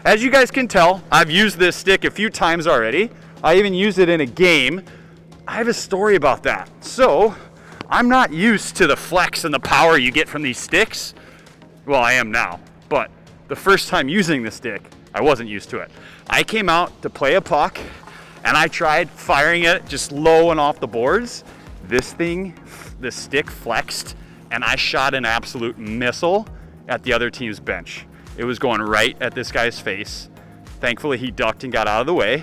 As you guys can tell, I've used this stick a few times already. I even used it in a game. I have a story about that. So, I'm not used to the flex and the power you get from these sticks. Well, I am now, but the first time using the stick, I wasn't used to it. I came out to play a puck and I tried firing it just low and off the boards. This stick flexed and I shot an absolute missile at the other team's bench. It was going right at this guy's face. Thankfully, he ducked and got out of the way.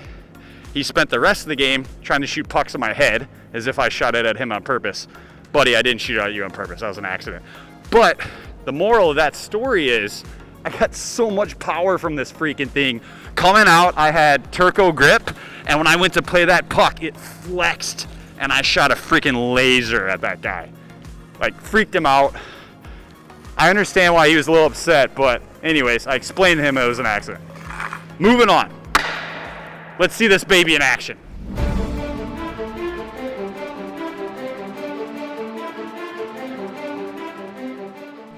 He spent the rest of the game trying to shoot pucks at my head as if I shot it at him on purpose. Buddy, I didn't shoot it at you on purpose. That was an accident. But the moral of that story is I got so much power from this freaking thing. Coming out, I had turco grip, and when I went to play that puck, it flexed, and I shot a freaking laser at that guy. Like, freaked him out. I understand why he was a little upset, but anyways, I explained to him it was an accident. Moving on. Let's see this baby in action.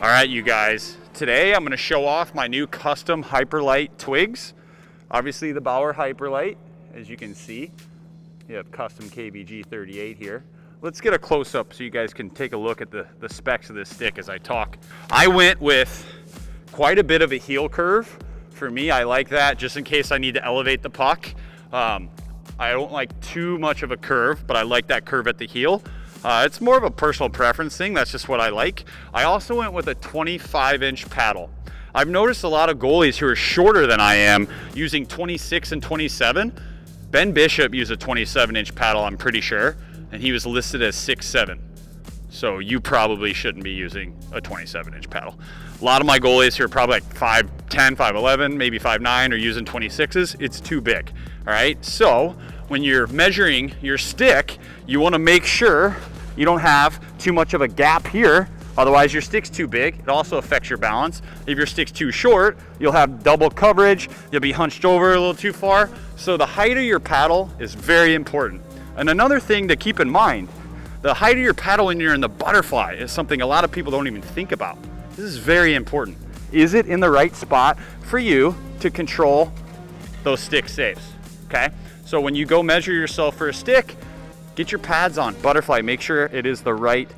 All right, you guys. Today I'm going to show off my new custom HYPERLITE twigs. Obviously the Bauer HYPERLITE, as you can see. You have custom KBG 38 here. Let's get a close-up so you guys can take a look at the specs of this stick as I talk. I went with quite a bit of a heel curve. For me, I like that just in case I need to elevate the puck. I don't like too much of a curve, but I like that curve at the heel. It's more of a personal preference thing. That's just what I like. I also went with a 25-inch paddle. I've noticed a lot of goalies who are shorter than I am using 26 and 27. Ben Bishop used a 27-inch paddle, I'm pretty sure, and he was listed as 6'7". So you probably shouldn't be using a 27-inch paddle. A lot of my goalies who are probably like 5'10", 5'11", maybe 5'9", are using 26s. It's too big, all right? So when you're measuring your stick, you wanna make sure you don't have too much of a gap here, otherwise your stick's too big. It also affects your balance. If your stick's too short, you'll have double coverage, you'll be hunched over a little too far. So the height of your paddle is very important. And another thing to keep in mind, the height of your paddle when you're in the butterfly is something a lot of people don't even think about. This is very important. Is it in the right spot for you to control those stick saves, okay? So when you go measure yourself for a stick, get your pads on, butterfly, make sure it is the right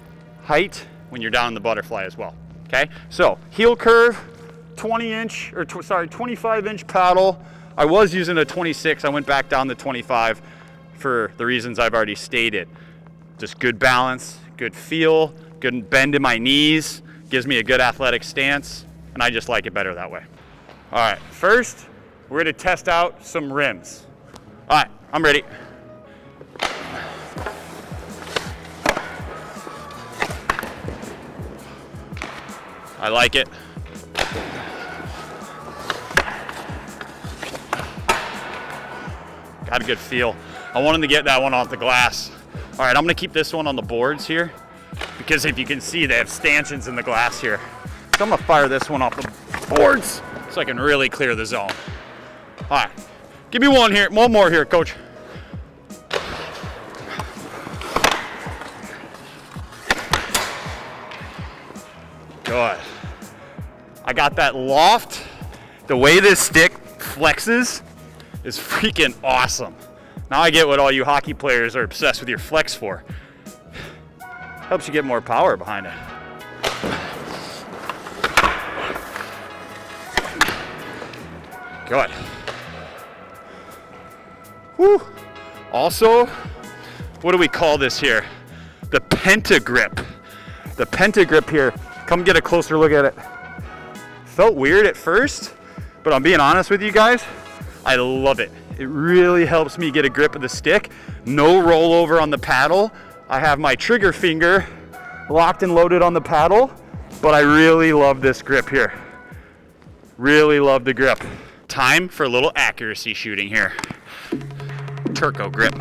height when you're down in the butterfly as well, okay? So heel curve, 25-inch paddle. I was using a 26, I went back down to 25 for the reasons I've already stated. Just good balance, good feel, good bend in my knees, gives me a good athletic stance, and I just like it better that way. All right, first, we're gonna test out some rims. All right, I'm ready. I like it. Got a good feel. I wanted to get that one off the glass. All right, I'm gonna keep this one on the boards here because if you can see, they have stanchions in the glass here. So I'm gonna fire this one off the boards so I can really clear the zone. All right, give me one more here, coach. Good. I got that loft. The way this stick flexes is freaking awesome. Now I get what all you hockey players are obsessed with your flex for. Helps you get more power behind it. Good. Woo. Also, what do we call this here? The pentagrip. The pentagrip here. Come get a closer look at it. Felt weird at first, but I'm being honest with you guys, I love it. It really helps me get a grip of the stick. No rollover on the paddle. I have my trigger finger locked and loaded on the paddle, but I really love this grip here. Really love the grip. Time for a little accuracy shooting here. Turco grip.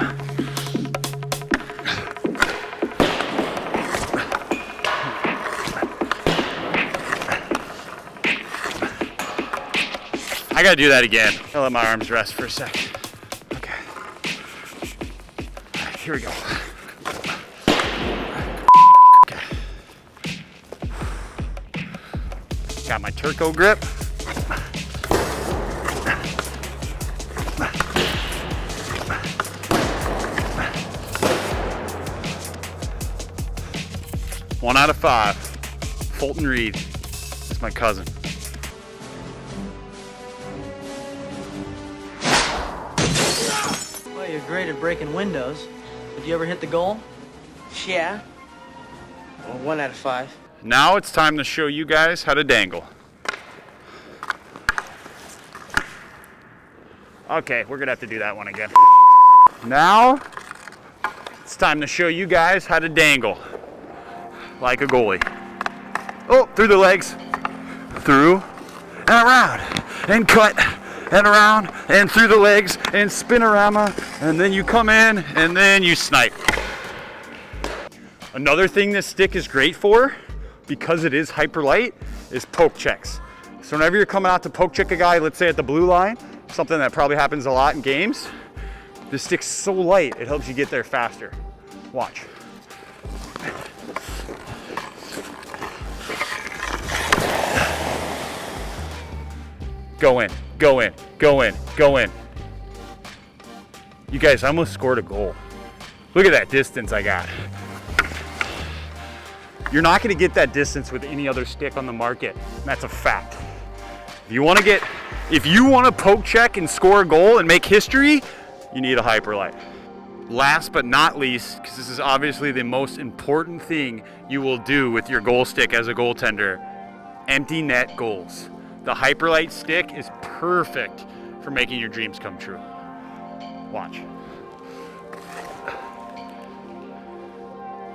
I gotta do that again. I'll let my arms rest for a sec. Okay. All right, here we go. Okay. Got my turco grip. out of 5. Fulton Reed is my cousin. Well, you're great at breaking windows. Did you ever hit the goal? Yeah. Well, 1 out of 5. Now it's time to show you guys how to dangle. Okay, we're gonna have to do that one again. Now, it's time to show you guys how to dangle like a goalie. Oh, through the legs, through and around, and cut, and around, and through the legs, and spinorama, and then you come in, and then you snipe. Another thing this stick is great for, because it is hyper light, is poke checks. So whenever you're coming out to poke check a guy, let's say at the blue line, something that probably happens a lot in games, this stick's so light, it helps you get there faster. Watch. Go in, go in, go in, go in. You guys, I almost scored a goal. Look at that distance I got. You're not gonna get that distance with any other stick on the market, and that's a fact. If you wanna poke check and score a goal and make history, you need a HYPERLITE. Last but not least, because this is obviously the most important thing you will do with your goal stick as a goaltender, empty net goals. The HYPERLITE stick is perfect for making your dreams come true. Watch.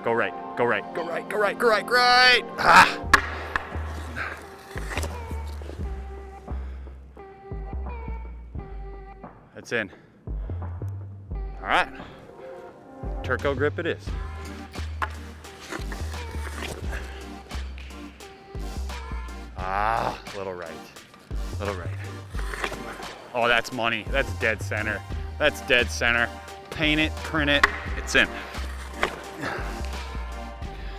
Go right, go right, go right, go right, go right, go right. Ah. That's in. All right. Turco grip it is. Ah, little right, little right. Oh, that's money. That's dead center. That's dead center. Paint it, print it, it's in.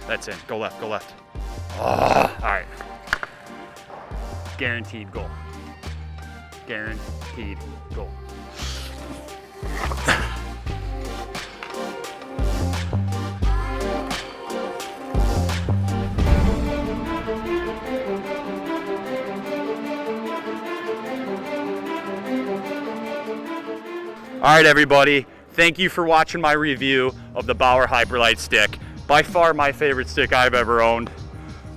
That's in. Go left, go left. Oh, all right. Guaranteed goal. Guaranteed goal. All right, everybody. Thank you for watching my review of the Bauer HYPERLITE stick. By far my favorite stick I've ever owned.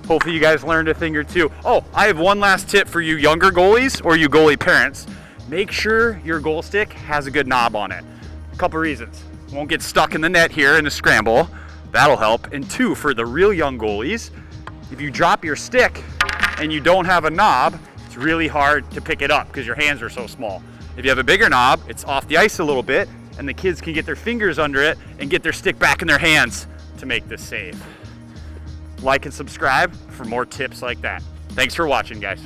Hopefully you guys learned a thing or two. Oh, I have one last tip for you younger goalies or you goalie parents. Make sure your goal stick has a good knob on it. A couple reasons. Won't get stuck in the net here in a scramble. That'll help. And 2, for the real young goalies, if you drop your stick and you don't have a knob, it's really hard to pick it up because your hands are so small. If you have a bigger knob, it's off the ice a little bit and the kids can get their fingers under it and get their stick back in their hands to make this save. Like and subscribe for more tips like that. Thanks for watching, guys.